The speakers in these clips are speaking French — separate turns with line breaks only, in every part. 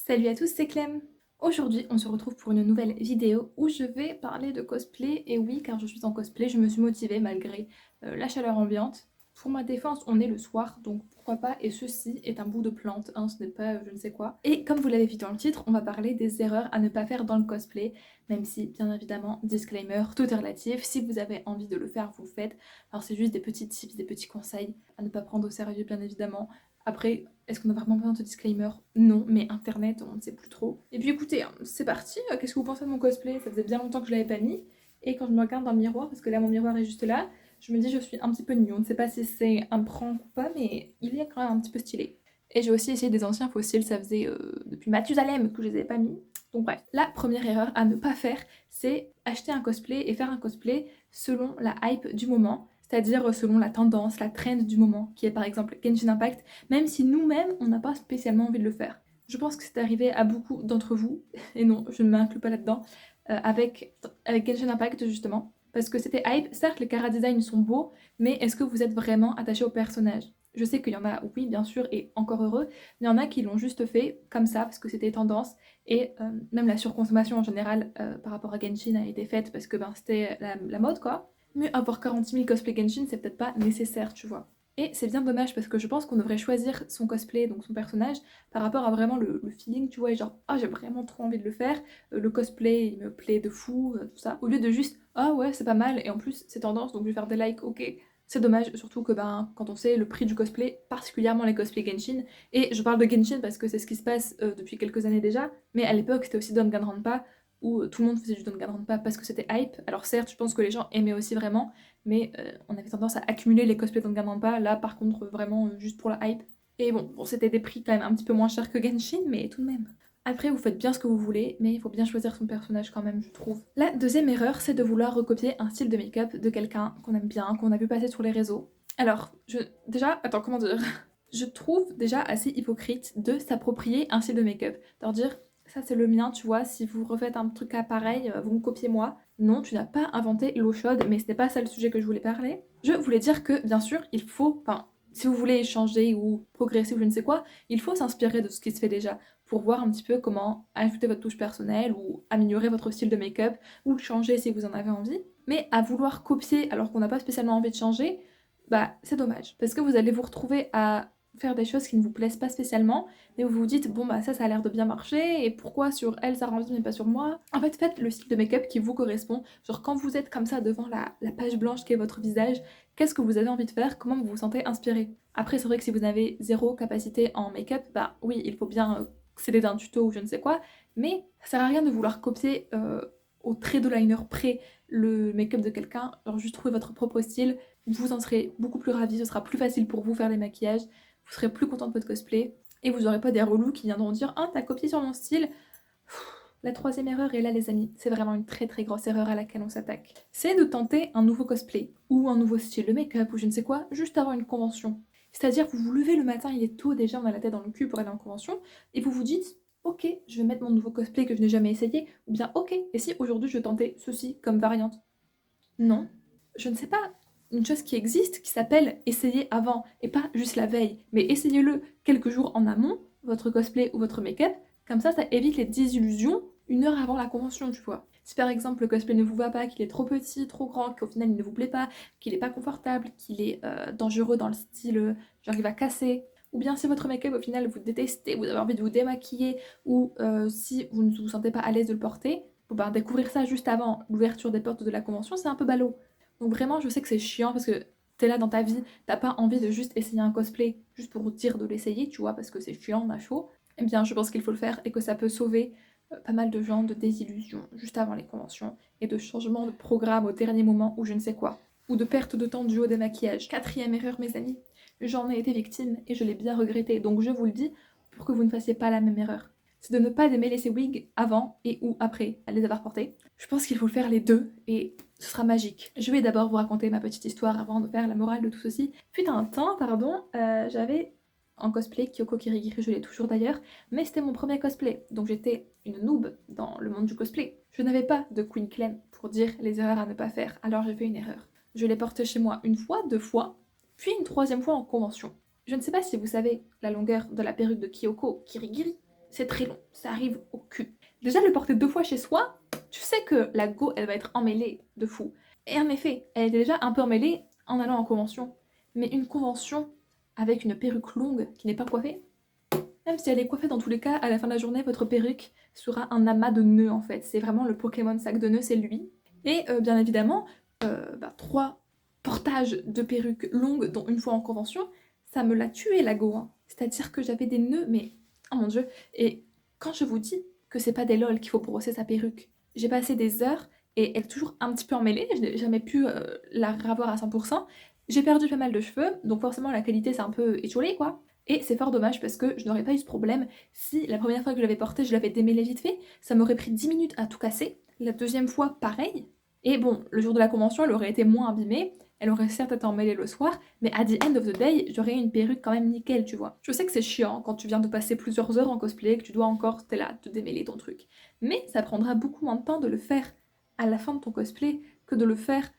Salut à tous, c'est Clem. Aujourd'hui, on se retrouve pour une nouvelle vidéo où je vais parler de cosplay. Et oui, car je suis en cosplay, je me suis motivée malgré la chaleur ambiante. Pour ma défense, on est le soir, donc pourquoi pas. Et ceci est un bout de plante, hein, ce n'est pas je ne sais quoi. Et comme vous l'avez vu dans le titre, on va parler des erreurs à ne pas faire dans le cosplay. Même si, bien évidemment, disclaimer, tout est relatif. Si vous avez envie de le faire, vous le faites. Alors c'est juste des petits tips, des petits conseils à ne pas prendre au sérieux, bien évidemment. Après, est-ce qu'on a vraiment besoin de disclaimer? Non, mais internet, on ne sait plus trop. Et puis écoutez, hein, c'est parti. Qu'est-ce que vous pensez de mon cosplay? Ça faisait bien longtemps que je l'avais pas mis. Et quand je me regarde dans le miroir, parce que là mon miroir est juste là, je me dis je suis un petit peu nue. On ne sait pas si c'est un prank ou pas, mais il est quand même un petit peu stylé. Et j'ai aussi essayé des anciens fossiles, ça faisait depuis Mathusalem que je les avais pas mis. Donc bref, la première erreur à ne pas faire, c'est acheter un cosplay et faire un cosplay selon la hype du moment, c'est-à-dire selon la tendance, la trend du moment, qui est par exemple Genshin Impact, même si nous-mêmes, on n'a pas spécialement envie de le faire. Je pense que c'est arrivé à beaucoup d'entre vous, et non, je ne m'inclus pas là-dedans, avec Genshin Impact justement, parce que c'était hype. Certes, les chara designs sont beaux, mais est-ce que vous êtes vraiment attaché au personnage? Je sais qu'il y en a, oui, bien sûr, et encore heureux, mais il y en a qui l'ont juste fait comme ça, parce que c'était tendance, et même la surconsommation en général par rapport à Genshin a été faite parce que ben, c'était la mode, quoi. Mais avoir 40 000 cosplay Genshin, c'est peut-être pas nécessaire, tu vois. Et c'est bien dommage parce que je pense qu'on devrait choisir son cosplay, donc son personnage, par rapport à vraiment le feeling, tu vois, et genre, ah, j'ai vraiment trop envie de le faire, le cosplay, il me plaît de fou, tout ça, au lieu de juste, ah ouais, c'est pas mal, et en plus, c'est tendance, donc je vais faire des likes, ok. C'est dommage, surtout que ben, quand on sait le prix du cosplay, particulièrement les cosplays Genshin, et je parle de Genshin parce que c'est ce qui se passe depuis quelques années déjà, mais à l'époque, c'était aussi Danganronpa, où tout le monde faisait du Danganronpa parce que c'était hype. Alors certes, je pense que les gens aimaient aussi vraiment, mais on avait tendance à accumuler les cosplays de Danganronpa, là par contre vraiment juste pour la hype. Et bon, c'était des prix quand même un petit peu moins chers que Genshin, mais tout de même. Après, vous faites bien ce que vous voulez, mais il faut bien choisir son personnage quand même, je trouve. La deuxième erreur, c'est de vouloir recopier un style de make-up de quelqu'un qu'on aime bien, qu'on a vu passer sur les réseaux. Alors, déjà, attends, comment dire? Je trouve déjà assez hypocrite de s'approprier un style de make-up. Leur dire, ça c'est le mien, tu vois, si vous refaites un truc à pareil, vous me copiez moi. Non, tu n'as pas inventé l'eau chaude, mais ce n'est pas ça le sujet que je voulais parler. Je voulais dire que, bien sûr, il faut, enfin, si vous voulez changer ou progresser ou je ne sais quoi, il faut s'inspirer de ce qui se fait déjà pour voir un petit peu comment ajouter votre touche personnelle ou améliorer votre style de make-up ou le changer si vous en avez envie. Mais à vouloir copier alors qu'on n'a pas spécialement envie de changer, bah c'est dommage. Parce que vous allez vous retrouver à faire des choses qui ne vous plaisent pas spécialement, mais vous vous dites, bon bah ça a l'air de bien marcher, et pourquoi sur elle ça rend bien mais pas sur moi? En fait, faites le style de make-up qui vous correspond. Genre quand vous êtes comme ça devant la page blanche qui est votre visage, qu'est-ce que vous avez envie de faire? Comment vous vous sentez inspiré? Après, c'est vrai que si vous avez zéro capacité en make-up, bah oui, il faut bien s'aider d'un tuto ou je ne sais quoi, mais ça sert à rien de vouloir copier au trait de liner près le make-up de quelqu'un, genre juste trouver votre propre style, vous en serez beaucoup plus ravis, ce sera plus facile pour vous faire les maquillages, vous serez plus content de votre cosplay, et vous n'aurez pas des relous qui viendront dire «Ah, t'as copié sur mon style». La troisième erreur est là, les amis, c'est vraiment une très très grosse erreur à laquelle on s'attaque. C'est de tenter un nouveau cosplay, ou un nouveau style de make-up, ou je ne sais quoi, juste avant une convention. C'est-à-dire, vous vous levez le matin, il est tôt déjà, on a la tête dans le cul pour aller en convention, et vous vous dites ok, je vais mettre mon nouveau cosplay que je n'ai jamais essayé, ou bien ok, et si aujourd'hui je tentais ceci comme variante? Non, je ne sais pas, une chose qui existe qui s'appelle essayer avant, et pas juste la veille, mais essayez-le quelques jours en amont, votre cosplay ou votre make-up, comme ça évite les désillusions une heure avant la convention, tu vois. Si par exemple le cosplay ne vous va pas, qu'il est trop petit, trop grand, qu'au final il ne vous plaît pas, qu'il est pas confortable, qu'il est dangereux dans le style genre il va casser, ou bien si votre make-up au final vous détestez, vous avez envie de vous démaquiller, ou si vous ne vous sentez pas à l'aise de le porter, bon ben, découvrir ça juste avant l'ouverture des portes de la convention, c'est un peu ballot. Donc vraiment, je sais que c'est chiant parce que t'es là dans ta vie, t'as pas envie de juste essayer un cosplay juste pour dire de l'essayer, tu vois, parce que c'est chiant, on a chaud. Eh bien, je pense qu'il faut le faire et que ça peut sauver pas mal de gens de désillusions juste avant les conventions et de changements de programme au dernier moment ou je ne sais quoi. Ou de perte de temps dû au démaquillage. Quatrième erreur, mes amis. J'en ai été victime et je l'ai bien regretté, donc je vous le dis pour que vous ne fassiez pas la même erreur. C'est de ne pas démêler ses wigs avant et ou après les avoir portés. Je pense qu'il faut le faire les deux et ce sera magique. Je vais d'abord vous raconter ma petite histoire avant de faire la morale de tout ceci. Fut un temps, pardon, j'avais en cosplay Kyoko Kirigiri, je l'ai toujours d'ailleurs, mais c'était mon premier cosplay, donc j'étais une noob dans le monde du cosplay. Je n'avais pas de Queen Clem pour dire les erreurs à ne pas faire, alors j'ai fait une erreur. Je l'ai porté chez moi une fois, deux fois, puis une troisième fois en convention. Je ne sais pas si vous savez la longueur de la perruque de Kyoko Kirigiri, c'est très long, ça arrive au cul. Déjà, le porter 2 fois chez soi, tu sais que la go, elle va être emmêlée de fou. Et en effet, elle était déjà un peu emmêlée en allant en convention. Mais une convention avec une perruque longue qui n'est pas coiffée, même si elle est coiffée dans tous les cas, à la fin de la journée, votre perruque sera un amas de nœuds en fait. C'est vraiment le Pokémon sac de nœuds, c'est lui. Et bien évidemment, 3 portages de perruques longues, dont une fois en convention, ça me l'a tué la go, hein. C'est-à-dire que j'avais des nœuds, mais oh mon dieu. Et quand je vous dis que c'est pas des lol qu'il faut brosser sa perruque, j'ai passé des heures et elle est toujours un petit peu emmêlée, je n'ai jamais pu la ravoir à 100%. J'ai perdu pas mal de cheveux, donc forcément la qualité c'est un peu étiolée quoi. Et c'est fort dommage parce que je n'aurais pas eu ce problème si la première fois que je l'avais porté, je l'avais démêlé vite fait. Ça m'aurait pris 10 minutes à tout casser. La deuxième fois, pareil. Et bon, le jour de la convention, elle aurait été moins abîmée. Elle aurait certes été emmêlée le soir, mais at the end of the day, j'aurais eu une perruque quand même nickel, tu vois. Je sais que c'est chiant quand tu viens de passer plusieurs heures en cosplay, que tu dois encore, t'es là, te démêler ton truc. Mais ça prendra beaucoup moins de temps de le faire à la fin de ton cosplay que de le faire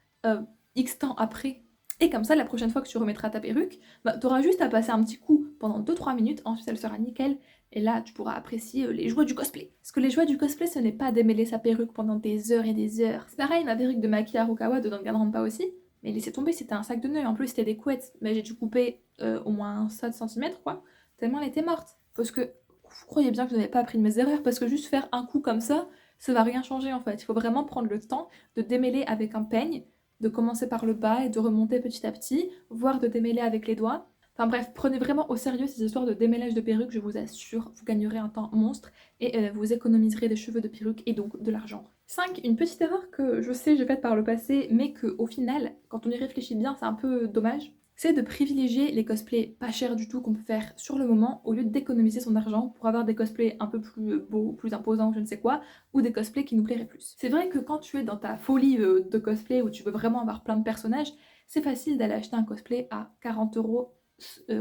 X temps après. Et comme ça, la prochaine fois que tu remettras ta perruque, t'auras juste à passer un petit coup pendant 2-3 minutes, ensuite elle sera nickel, et là tu pourras apprécier les joies du cosplay. Parce que les joies du cosplay, ce n'est pas démêler sa perruque pendant des heures et des heures. C'est pareil, ma perruque de Maki Harukawa de Danganronpa aussi, mais laissez tomber, c'était un sac de nœuds, en plus c'était des couettes, mais j'ai dû couper au moins 7 cm quoi, tellement elle était morte. Parce que vous croyez bien que je n'avais pas appris de mes erreurs, parce que juste faire un coup comme ça va rien changer en fait. Il faut vraiment prendre le temps de démêler avec un peigne, de commencer par le bas et de remonter petit à petit, voire de démêler avec les doigts. Enfin bref, prenez vraiment au sérieux ces histoires de démêlage de perruques, je vous assure, vous gagnerez un temps monstre et vous économiserez des cheveux de perruque et donc de l'argent. 5. Une petite erreur que je sais j'ai faite par le passé, mais que au final, quand on y réfléchit bien, c'est un peu dommage, c'est de privilégier les cosplays pas chers du tout qu'on peut faire sur le moment au lieu d'économiser son argent pour avoir des cosplays un peu plus beaux, plus imposants, je ne sais quoi, ou des cosplays qui nous plairaient plus. C'est vrai que quand tu es dans ta folie de cosplay où tu veux vraiment avoir plein de personnages, c'est facile d'aller acheter un cosplay à 40 €,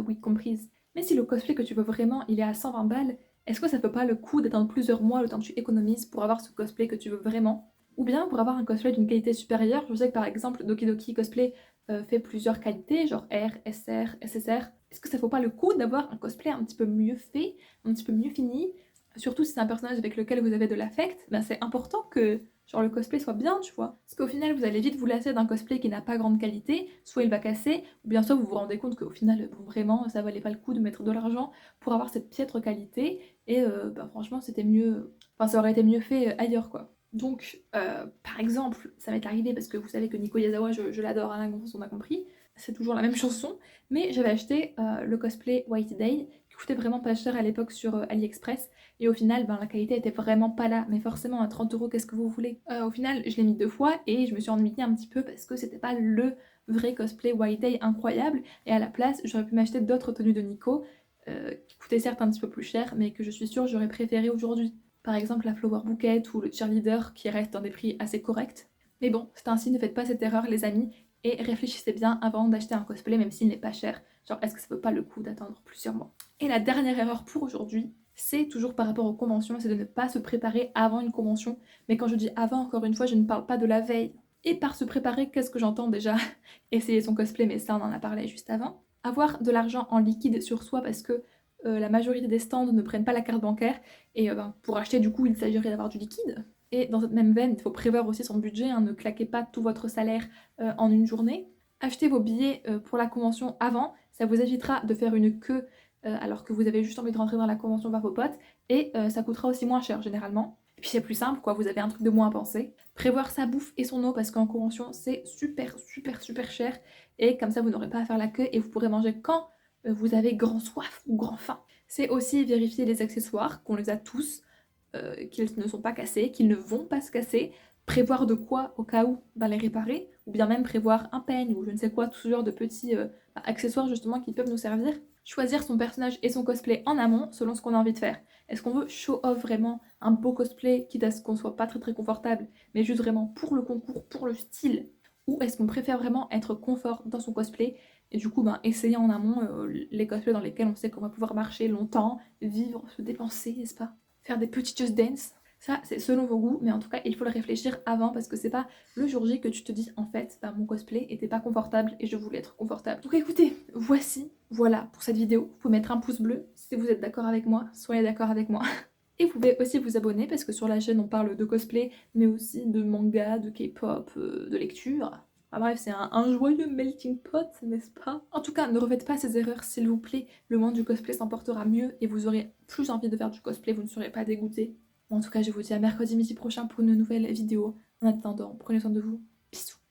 oui comprise. Mais si le cosplay que tu veux vraiment il est à 120 balles, est-ce que ça fait pas le coup d'attendre plusieurs mois le temps que tu économises pour avoir ce cosplay que tu veux vraiment? Ou bien pour avoir un cosplay d'une qualité supérieure, je sais que par exemple Doki Doki Cosplay fait plusieurs qualités, genre R, SR, SSR. Est-ce que ça vaut pas le coup d'avoir un cosplay un petit peu mieux fait, un petit peu mieux fini? Surtout si c'est un personnage avec lequel vous avez de l'affect, ben c'est important que genre le cosplay soit bien, tu vois. Parce qu'au final, vous allez vite vous lasser d'un cosplay qui n'a pas grande qualité, soit il va casser, ou bien soit vous vous rendez compte qu'au final, bon, vraiment, ça valait pas le coup de mettre de l'argent pour avoir cette piètre qualité, et bah, franchement, c'était mieux, enfin ça aurait été mieux fait ailleurs, quoi. Donc, par exemple, ça m'est arrivé parce que vous savez que Nico Yazawa, je l'adore, hein, on a compris, c'est toujours la même chanson, mais j'avais acheté le cosplay White Day, qui coûtait vraiment pas cher à l'époque sur AliExpress, et au final, ben, la qualité était vraiment pas là, mais forcément à 30 €, qu'est-ce que vous voulez? Au final, je l'ai mis 2 fois, et je me suis ennuyée un petit peu parce que c'était pas le vrai cosplay White Day incroyable, et à la place, j'aurais pu m'acheter d'autres tenues de Nico, qui coûtaient certes un petit peu plus cher, mais que je suis sûre j'aurais préféré aujourd'hui. Par exemple la Flower Bouquet ou le Cheerleader qui restent dans des prix assez corrects. Mais bon, c'est ainsi, ne faites pas cette erreur les amis et réfléchissez bien avant d'acheter un cosplay même s'il n'est pas cher. Genre est-ce que ça vaut pas le coup d'attendre plusieurs mois? Et la dernière erreur pour aujourd'hui, c'est toujours par rapport aux conventions, c'est de ne pas se préparer avant une convention. Mais quand je dis avant, encore une fois, je ne parle pas de la veille. Et par se préparer, qu'est-ce que j'entends déjà? Essayer son cosplay, mais ça on en a parlé juste avant. Avoir de l'argent en liquide sur soi parce que la majorité des stands ne prennent pas la carte bancaire et ben, pour acheter du coup il s'agirait d'avoir du liquide. Et dans cette même veine, il faut prévoir aussi son budget, hein, ne claquez pas tout votre salaire en une journée. Achetez vos billets pour la convention avant, ça vous évitera de faire une queue alors que vous avez juste envie de rentrer dans la convention par vos potes, et ça coûtera aussi moins cher généralement. Et puis c'est plus simple quoi, vous avez un truc de moins à penser. Prévoir sa bouffe et son eau parce qu'en convention c'est super cher, et comme ça vous n'aurez pas à faire la queue et vous pourrez manger quand vous avez grand soif ou grand faim. C'est aussi vérifier les accessoires, qu'on les a tous, qu'ils ne sont pas cassés, qu'ils ne vont pas se casser, prévoir de quoi au cas où les réparer, ou bien même prévoir un peigne ou je ne sais quoi, tout ce genre de petits accessoires justement qui peuvent nous servir. Choisir son personnage et son cosplay en amont selon ce qu'on a envie de faire. Est-ce qu'on veut show off vraiment un beau cosplay, quitte à ce qu'on soit pas très confortable, mais juste vraiment pour le concours, pour le style, ou est-ce qu'on préfère vraiment être confort dans son cosplay et du coup essayer en amont les cosplays dans lesquels on sait qu'on va pouvoir marcher longtemps, vivre, se dépenser, n'est-ce pas? Faire des petits just dance. Ça, c'est selon vos goûts, mais en tout cas, il faut le réfléchir avant parce que c'est pas le jour J que tu te dis en fait, bah, mon cosplay était pas confortable et je voulais être confortable. Donc écoutez, voilà pour cette vidéo. Vous pouvez mettre un pouce bleu si vous êtes d'accord avec moi, soyez d'accord avec moi. Et vous pouvez aussi vous abonner parce que sur la chaîne on parle de cosplay, mais aussi de manga, de K-pop, de lecture. Enfin bref, c'est un joyeux melting pot, n'est-ce pas? En tout cas, ne refaites pas ces erreurs, s'il vous plaît. Le monde du cosplay s'emportera mieux et vous aurez plus envie de faire du cosplay, vous ne serez pas dégoûté. En tout cas, je vous dis à mercredi midi prochain pour une nouvelle vidéo. En attendant, prenez soin de vous. Bisous.